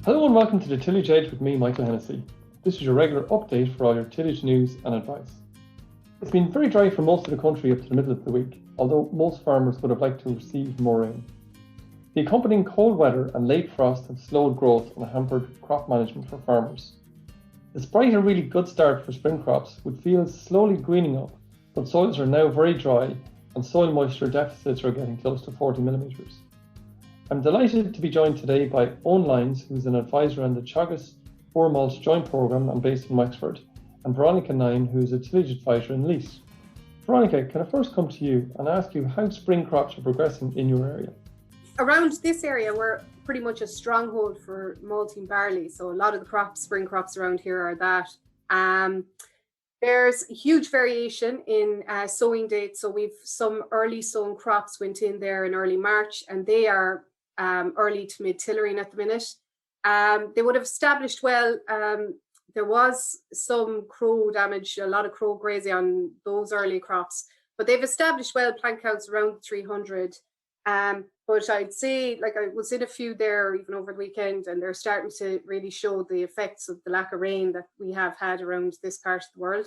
Hello and welcome to the Tillage Edge with me, Michael Hennessy. This is your regular update for all your tillage news and advice. It's been very dry for most of the country up to the middle of the week, although most farmers would have liked to receive more rain. The accompanying cold weather and late frost have slowed growth and hampered crop management for farmers. Despite a really good start for spring crops, with fields slowly greening up, but soils are now very dry and soil moisture deficits are getting close to 40 millimetres. I'm delighted to be joined today by Eoin Lyons, who's an advisor on the Teagasc Boortmalt joint programme and based in Wexford, and Veronica Nyham, who's a tillage advisor in Laois. Veronica, can I first come to you and ask you how spring crops are progressing in your area? Around this area, we're pretty much a stronghold for malting barley. So a lot of the spring crops around here are that. There's huge variation in sowing dates. So we've some early sown crops went in there in early March, and they are early to mid tillering at the minute. They would have established well. There was some crow damage, a lot of crow grazing on those early crops, but they've established well plant counts around 300. But I'd say, like, I was in a few there even over the weekend, and they're starting to really show the effects of the lack of rain that we have had around this part of the world.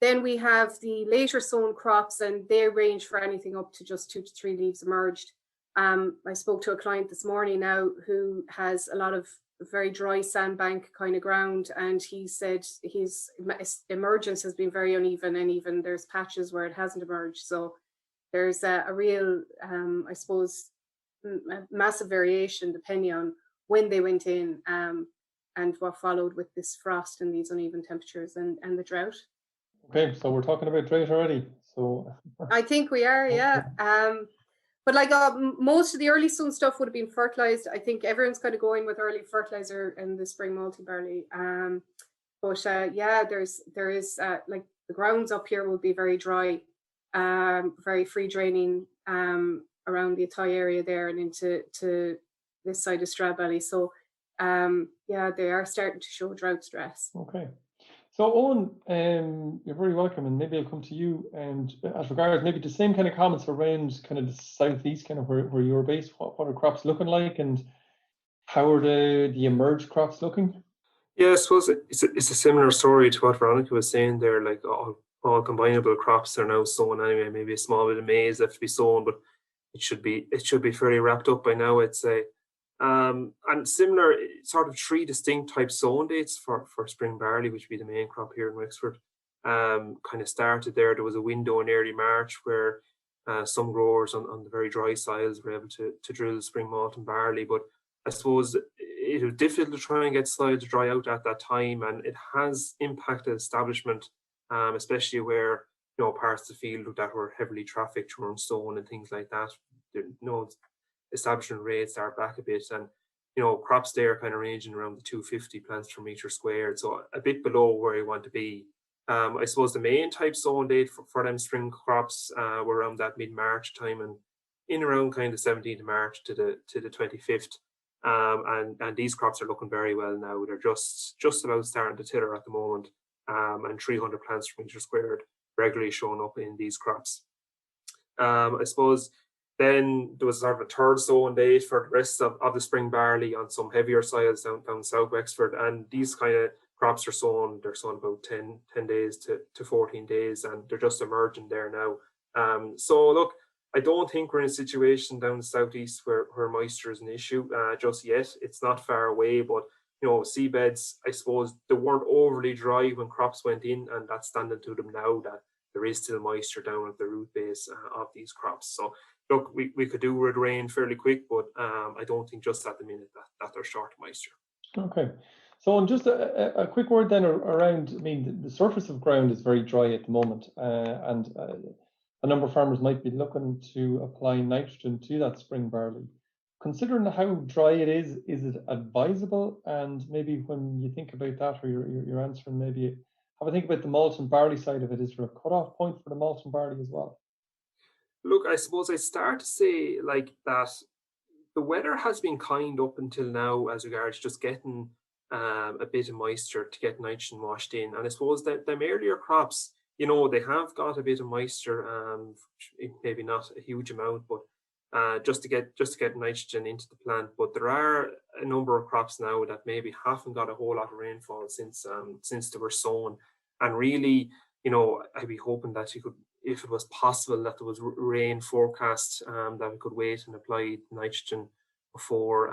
Then we have the later sown crops, and they range for anything up to just 2 to 3 leaves emerged. I spoke to a client this morning now who has a lot of very dry sandbank kind of ground, and he said his emergence has been very uneven, and even there's patches where it hasn't emerged. So there's a real, I suppose, massive variation depending on when they went in and what followed with this frost and these uneven temperatures and the drought. Okay, so we're talking about drought already. So I think we are, yeah. But like most of the early sown stuff would have been fertilized. I think everyone's kind of going with early fertilizer in the spring malting barley. But yeah, there is like the grounds up here will be very dry, very free draining around the Athy area there and into this side of Stradbally. So yeah, they are starting to show drought stress. Okay. So Eoin, you're very welcome, and maybe I'll come to you. And as regards maybe the same kind of comments around kind of the southeast, kind of where you're based, what are crops looking like, and how are the emerged crops looking? Yeah, I suppose it's a similar story to what Veronica was saying there. Like all combinable crops are now sown anyway. Maybe a small bit of maize have to be sown, but it should be fairly wrapped up by now, I'd say. And similar, sort of 3 distinct type sown dates for spring barley, which would be the main crop here in Wexford. Kind of started there. There was a window in early March where some growers on the very dry soils were able to drill spring malt and barley. But I suppose it was difficult to try and get soil to dry out at that time, and it has impacted establishment, especially where parts of the field that were heavily trafficked during sown and things like that. Establishment rates are back a bit, and crops there kind of ranging around the 250 plants per metre squared, so a bit below where you want to be. I suppose the main type sown date for them spring crops were around that mid-March time, and in around kind of 17th of March to the 25th. And these crops are looking very well now. They're just about starting to tiller at the moment, and 300 plants per metre squared regularly showing up in these crops. I suppose then there was sort of a third sown date for the rest of the spring barley on some heavier soils down South Wexford, and these kind of crops are sown. They're sown about 10 days to 14 days, and they're just emerging there now. So look, I don't think we're in a situation down the southeast where moisture is an issue just yet. It's not far away, but seabeds, I suppose, they weren't overly dry when crops went in, and that's standing to them now that there is still moisture down at the root base of these crops. So look, we could do with rain fairly quick, but I don't think just at the minute that they're short of moisture. Okay. So just a quick word then around, I mean, the surface of ground is very dry at the moment, and a number of farmers might be looking to apply nitrogen to that spring barley. Considering how dry it is it advisable? And maybe when you think about that, or you're answering, maybe have a think about the malt and barley side of it. Is there a cutoff point for the malt and barley as well? Look, I suppose I start to say like that the weather has been kind up until now as regards just getting a bit of moisture to get nitrogen washed in. And I suppose that them earlier crops, they have got a bit of moisture, maybe not a huge amount, but just to get nitrogen into the plant. But there are a number of crops now that maybe haven't got a whole lot of rainfall since they were sown, and really, I'd be hoping that you could, if it was possible, that there was rain forecast, that we could wait and apply nitrogen before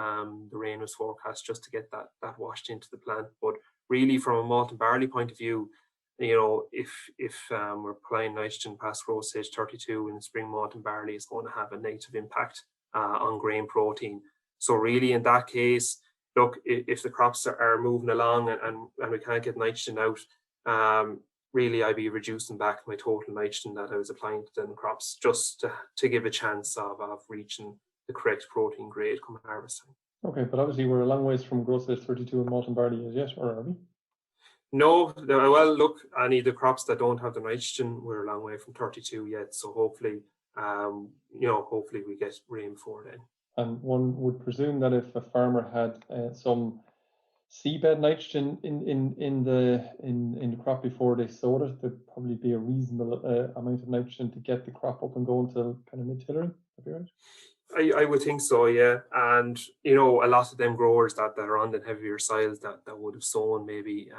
the rain was forecast, just to get that washed into the plant. But really, from a malt and barley point of view, if we're applying nitrogen past growth stage 32 in spring malt and barley, is going to have a negative impact on grain protein. So really, in that case, look, if the crops are moving along and we can't get nitrogen out, really I'd be reducing back my total nitrogen that I was applying to them crops, just to give a chance of reaching the correct protein grade come harvest time. Okay, but obviously we're a long ways from growth stage 32 in malt and barley as yet, or are we? No, well, look, any of the crops that don't have the nitrogen, we're a long way from 32 yet. So hopefully, hopefully we get rain before then. And one would presume that if a farmer had some seabed nitrogen in the crop before they sowed it, there'd probably be a reasonable amount of nitrogen to get the crop up and going till kind of mid-tillering. Would that be right? I would think so, yeah. And a lot of them growers that are on the heavier soils that would have sown maybe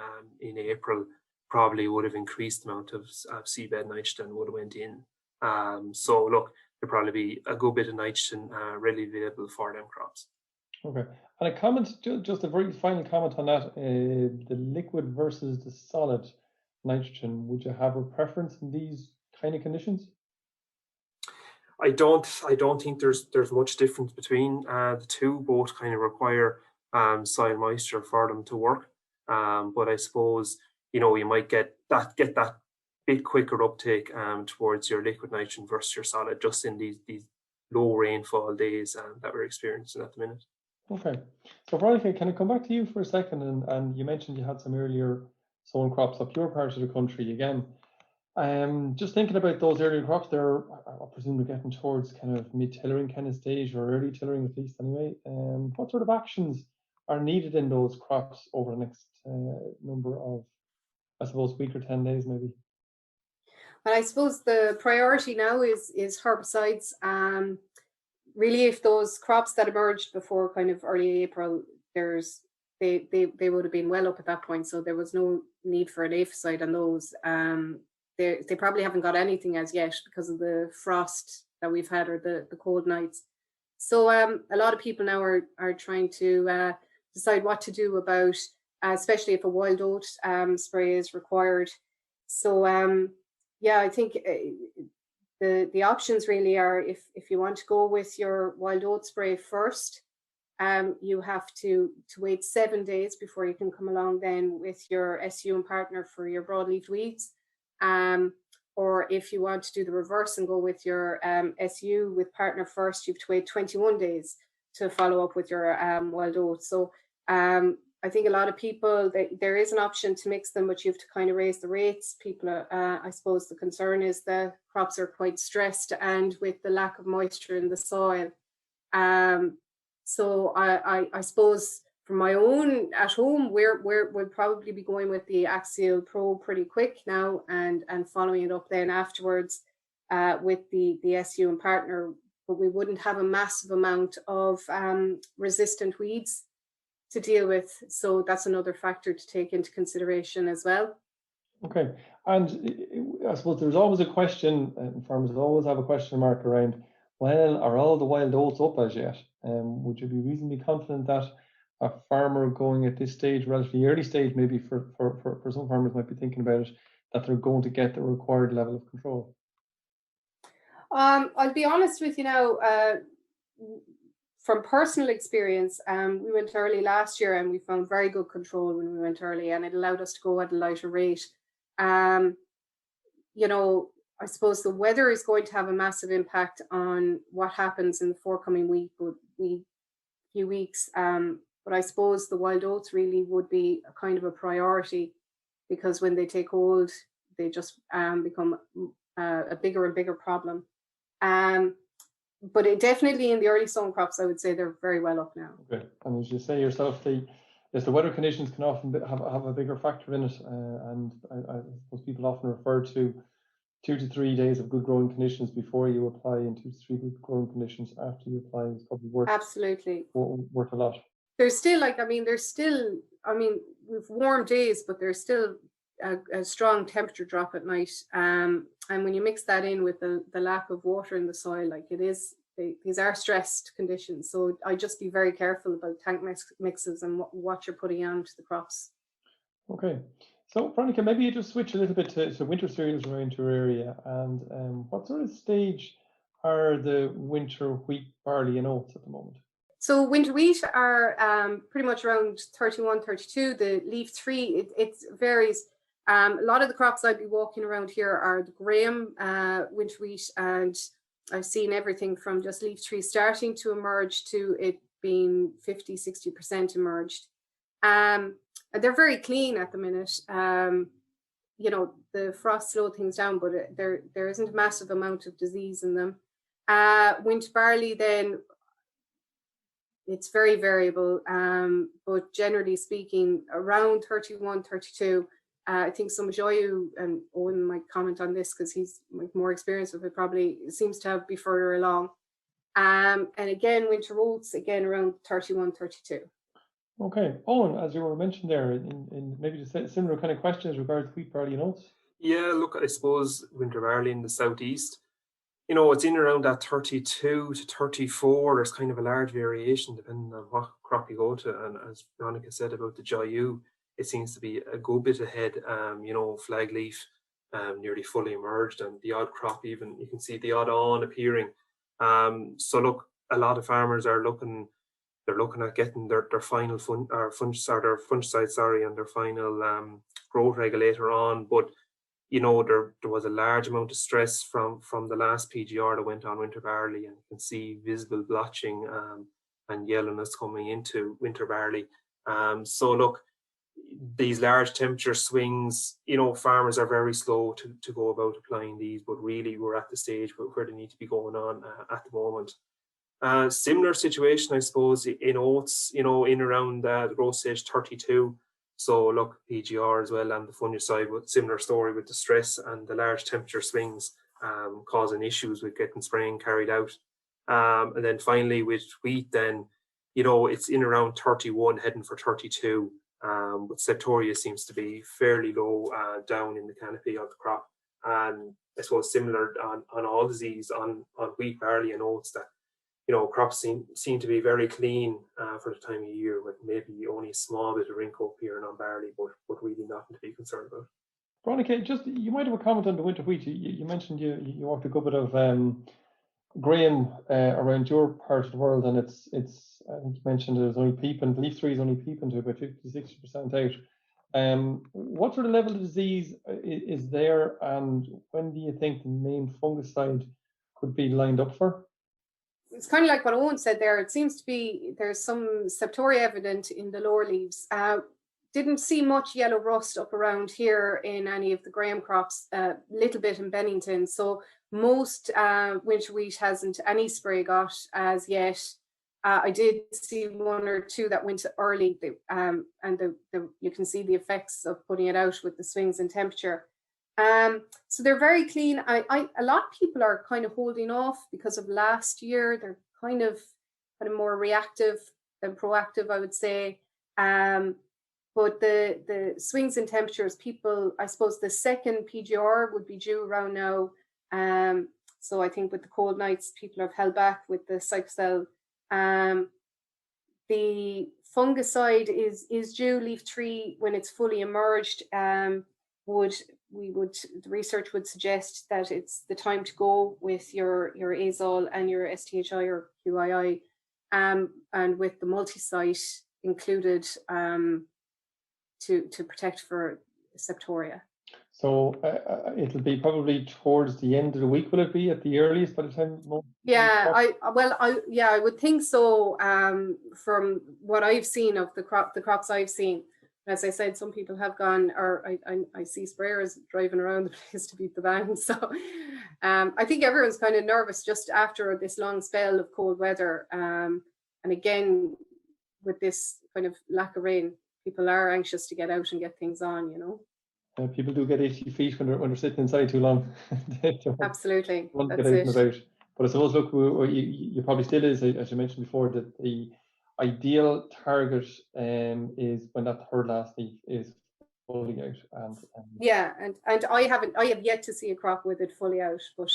in April probably would have increased the amount of seabed nitrogen would have went in. So look, there'll probably be a good bit of nitrogen readily available for them crops. Okay, and a comment, just a very final comment on that: the liquid versus the solid nitrogen. Would you have a preference in these kind of conditions? I don't think there's much difference between the two. Both kind of require soil moisture for them to work. But I suppose you might get that bit quicker uptake towards your liquid nitrogen versus your solid, just in these low rainfall days that we're experiencing at the minute. Okay, so Veronica, can I come back to you for a second? And you mentioned you had some earlier sown crops up your part of the country again. Just thinking about those earlier crops, I presume we're getting towards kind of mid-tillering kind of stage, or early tillering at least anyway. What sort of actions are needed in those crops over the next number of, I suppose, week or 10 days maybe? Well, I suppose the priority now is herbicides. Really, if those crops that emerged before kind of early April, they would have been well up at that point, so there was no need for an aphicide on those. They probably haven't got anything as yet because of the frost that we've had, or the cold nights. So a lot of people now are trying to decide what to do about, especially if a wild oat spray is required. So I think the options really are, if you want to go with your wild oat spray first, you have to wait 7 days before you can come along then with your SU and partner for your broadleaf weeds. Or if you want to do the reverse and go with your SU with partner first, you have to wait 21 days to follow up with your wild oats. So I think a lot of people, there is an option to mix them, but you have to kind of raise the rates. People, I suppose the concern is the crops are quite stressed, and with the lack of moisture in the soil. So I suppose for my own at home, we'll probably be going with the Axial Pro pretty quick now, and following it up then afterwards with the SU and partner. But we wouldn't have a massive amount of resistant weeds to deal with, so that's another factor to take into consideration as well. Okay, and I suppose there's always a question, and farmers always have a question mark around, well, are all the wild oats up as yet? Would you be reasonably confident that a farmer going at this stage, relatively early stage, maybe for some farmers might be thinking about it, that they're going to get the required level of control? I'll be honest with you now, from personal experience, we went early last year and we found very good control when we went early, and it allowed us to go at a lighter rate. I suppose the weather is going to have a massive impact on what happens in the forthcoming few weeks. But I suppose the wild oats really would be a kind of a priority, because when they take hold, they just become a bigger and bigger problem. But it definitely in the early sown crops, I would say they're very well up now. Okay, and as you say yourself, the weather conditions can often have a bigger factor in it, and I suppose people often refer to 2 to 3 days of good growing conditions before you apply, and 2 to 3 good growing conditions after you apply is probably worth Absolutely. worth a lot. There's still we've warm days, but there's still a strong temperature drop at night. And when you mix that in with the lack of water in the soil, like these are stressed conditions. So I just be very careful about tank mixes and what you're putting onto the crops. Okay. So Veronica, maybe you just switch a little bit to winter cereals around your area, and what sort of stage are the winter wheat, barley and oats at the moment? So winter wheat are pretty much around 31, 32. The leaf 3, it varies. A lot of the crops I'd be walking around here are the Graham winter wheat, and I've seen everything from just leaf 3 starting to emerge to it being 50, 60% emerged. And they're very clean at the minute. The frost slowed things down, but there isn't a massive amount of disease in them. Winter barley, then, it's very variable, but generally speaking, around 31, 32. I think some Joyu and Eoin might comment on this because he's more experienced with it, probably seems to be further along. And again, winter oats, again, around 31, 32. Okay. Eoin, as you were mentioned there, in maybe the similar kind of questions regarding wheat, barley and oats? Yeah, look, I suppose winter barley in the southeast, it's in around that 32 to 34. There's kind of a large variation depending on what crop you go to. And as Veronica said about the Joyu, it seems to be a good bit ahead, flag leaf nearly fully emerged, and the odd crop, even you can see the odd on appearing. So look, a lot of farmers are looking at getting their final fungicide, and their final growth regulator on. But there was a large amount of stress from the last PGR that went on winter barley, and you can see visible blotching and yellowness coming into winter barley. So look, these large temperature swings, farmers are very slow to go about applying these, but really we're at the stage where they need to be going on at the moment. Similar situation, I suppose, in oats, in around the growth stage 32. So look, PGR as well, and the fungicide, with similar story with the stress and the large temperature swings causing issues with getting spraying carried out. And then finally with wheat, then, it's in around 31 heading for 32. But septoria seems to be fairly low down in the canopy of the crop. And I suppose similar on all disease on wheat, barley and oats, that crops seem to be very clean for the time of year, with maybe only a small bit of wrinkle appearing on barley, but really nothing to be concerned about. Veronica, just you might have a comment on the winter wheat. You mentioned you walked a good bit of Graham around your part of the world, and it's I think you mentioned it was only peeping, leaf 3 is only peeping to about 50-60% out. What sort of level of disease is there, and when do you think the main fungicide could be lined up for? It's kind of like what Eoin said there. It seems to be there's some septoria evident in the lower leaves. Didn't see much yellow rust up around here in any of the Graham crops, a little bit in Bennington. So most winter wheat hasn't any spray got as yet. I did see 1 or 2 that went early, and you can see the effects of putting it out with the swings in temperature. So they're very clean. A lot of people are kind of holding off because of last year. They're kind of more reactive than proactive, I would say. But the swings in temperatures, people, I suppose the second PGR would be due around now. So I think with the cold nights, people have held back with the cycocel. The fungicide is due leaf 3 when it's fully emerged. The research would suggest that it's the time to go with your azole and your STHI or QII, and with the multi-site included to protect for septoria. So it'll be probably towards the end of the week, will it be at the earliest by the time? Yeah, I would think so. From what I've seen of the crops I've seen. As I said, some people have gone, or I see sprayers driving around the place to beat the band. So I think everyone's kind of nervous just after this long spell of cold weather. And again, with this kind of lack of rain, people are anxious to get out and get things on, People do get itchy feet when they're sitting inside too long. Absolutely, want to that's get out and it. about. But I suppose, look, you probably still is, as you mentioned before, that the ideal target is when that third last leaf is fully out. Yeah, and I have yet to see a crop with it fully out, but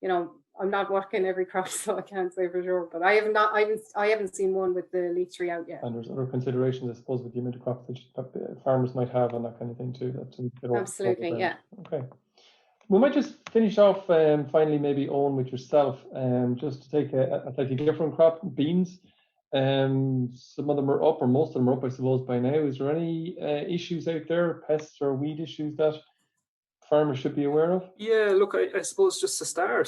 you know, I'm not working every crop, so I can't say for sure. But I haven't seen one with the leaf tree out yet. And there's other considerations, I suppose, with the amount of crops that farmers might have and that kind of thing too. Absolutely, yeah. Okay. We might just finish off finally, maybe Eoin, with yourself, just to take a slightly different crop, beans. Some of them are up, or most of them are up, I suppose, by now. Is there any issues out there, pests or weed issues that farmers should be aware of? Yeah, look, I suppose just to start,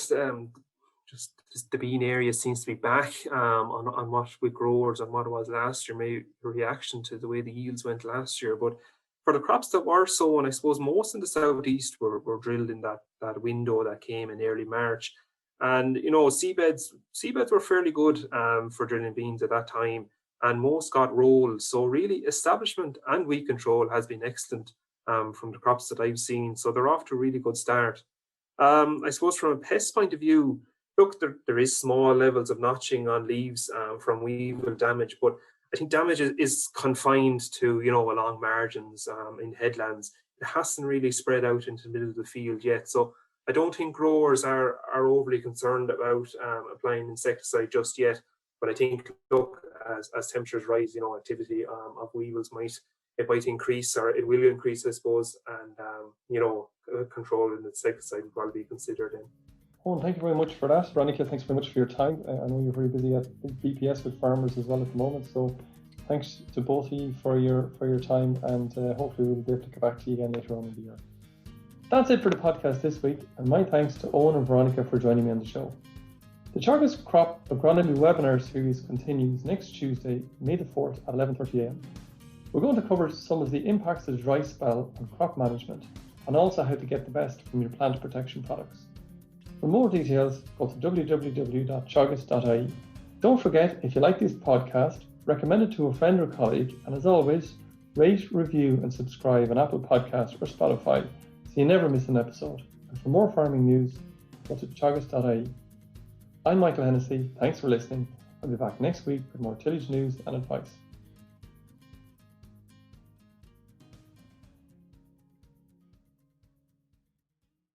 just the bean area seems to be back on what with growers and what it was last year, maybe a reaction to the way the yields went last year. But for the crops that were sown, I suppose most in the southeast were drilled in that window that came in early March. And, you know, seabeds were fairly good for drilling beans at that time, and most got rolled. So really, establishment and weed control has been excellent from the crops that I've seen. So they're off to a really good start. I suppose from a pest point of view, look, there is small levels of notching on leaves from weevil damage, but I think damage is confined to, you know, along margins in headlands. It hasn't really spread out into the middle of the field yet. So I don't think growers are overly concerned about applying insecticide just yet. But I think, look, as temperatures rise, you know, activity of weevils might increase, or it will increase, I suppose, and you know, control and insecticide will probably be considered in. Well, thank you very much for that. Veronica, thanks very much for your time. I know you're very busy at BPS with farmers as well at the moment, so thanks to both of you for your time, and hopefully we'll be able to get back to you again later on in the year. That's it for the podcast this week, and my thanks to Eoin and Veronica for joining me on the show. The Teagasc Crop Agronomy webinar series continues next Tuesday, May the 4th at 11:30 a.m. We're going to cover some of the impacts of the dry spell on crop management, and also how to get the best from your plant protection products. For more details, go to www.teagasc.ie. Don't forget, if you like this podcast, recommend it to a friend or colleague, and as always, rate, review and subscribe on Apple Podcasts or Spotify so you never miss an episode. And for more farming news, go to teagasc.ie. I'm Michael Hennessy, thanks for listening. I'll be back next week with more tillage news and advice.